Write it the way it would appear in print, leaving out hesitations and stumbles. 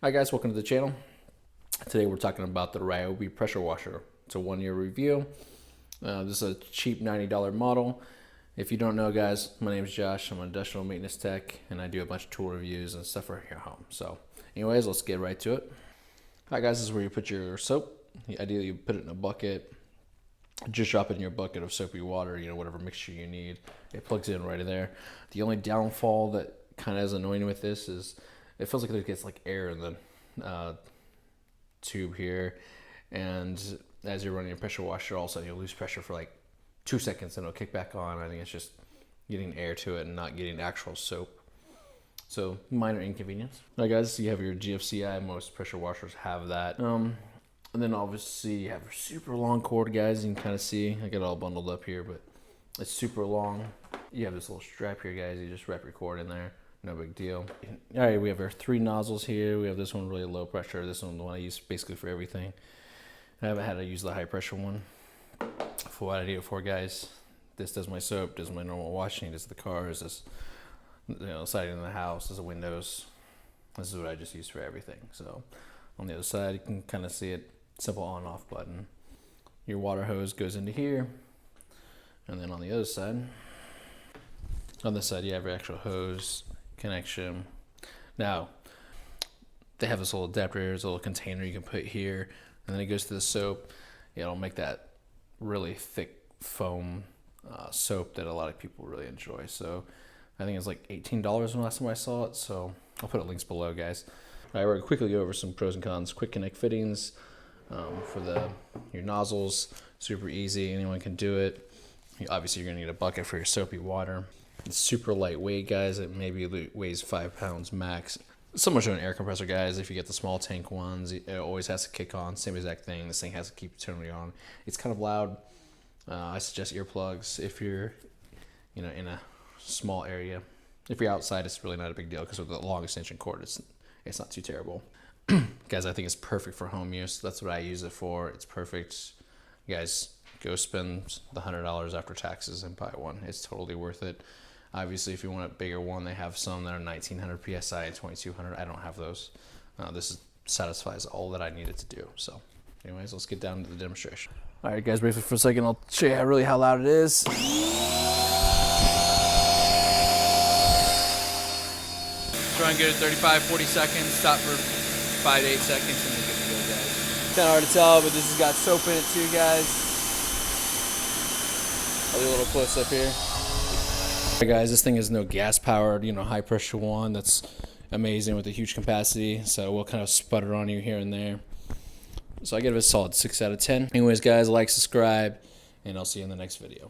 Hi guys, welcome to the channel. Today we're talking about the Ryobi pressure washer. It's a 1-year review. This is a cheap $90 model. If you don't know, guys, my name is Josh. I'm an industrial maintenance tech and I do a bunch of tool reviews and stuff for your home. So anyways, let's get right to it. Alright guys, this is where you put your soap. Ideally you put it in a bucket. Just drop it in your bucket of soapy water, whatever mixture you need. It plugs in right in there. The only downfall that kind of is annoying with this is it feels like it gets like air in the tube here, and as you're running a pressure washer, all of a sudden you'll lose pressure for like 2 seconds and it'll kick back on. I think it's just getting air to it and not getting actual soap. So minor inconvenience. Now guys, you have your GFCI. Most pressure washers have that. And then obviously you have a super long cord, guys. You can kind of see, I got it all bundled up here, but it's super long. You have this little strap here, guys. You just wrap your cord in there. No big deal. All right, we have our 3 nozzles here. We have this one really low pressure. This one, the one I use basically for everything. I haven't had to use the high pressure one for what I need it for, guys. This does my soap, does my normal washing, does the cars, does siding in the house, does the windows. This is what I just use for everything. So on the other side, you can kind of see it. Simple on and off button. Your water hose goes into here, and then on the other side, on this side, you have your actual hose connection. Now, they have this little adapter here, this little container you can put here, and then it goes to the soap. It'll make that really thick foam soap that a lot of people really enjoy. So I think it's like $18 when last time I saw it, so I'll put links below, guys. All right, we're gonna quickly go over some pros and cons. Quick connect fittings for your nozzles. Super easy, anyone can do it. Obviously, you're gonna need a bucket for your soapy water. It's super lightweight, guys. It maybe weighs 5 pounds max. Similar to an air compressor, guys. If you get the small tank ones, it always has to kick on. Same exact thing. This thing has to keep eternally on. It's kind of loud. I suggest earplugs if you're, in a small area. If you're outside, it's really not a big deal because with the long extension cord, it's not too terrible. Guys, I think it's perfect for home use. That's what I use it for. It's perfect. You guys, go spend the $100 after taxes and buy one. It's totally worth it. Obviously, if you want a bigger one, they have some that are 1900 PSI and 2200. I don't have those. This satisfies all that I needed to do. So anyways, let's get down to the demonstration. All right, guys, briefly for a second, I'll show you really how loud it is. Try and get it 35, 40 seconds, stop for 5 to 8 seconds, and then get to go, guys. Kind of hard to tell, but this has got soap in it too, guys. I'll do a little close up here. Hey guys, this thing is no gas powered, high pressure one. That's amazing with a huge capacity. So we'll kind of sputter on you here and there. So I give it a solid 6 out of 10. Anyways, guys, like, subscribe, and I'll see you in the next video.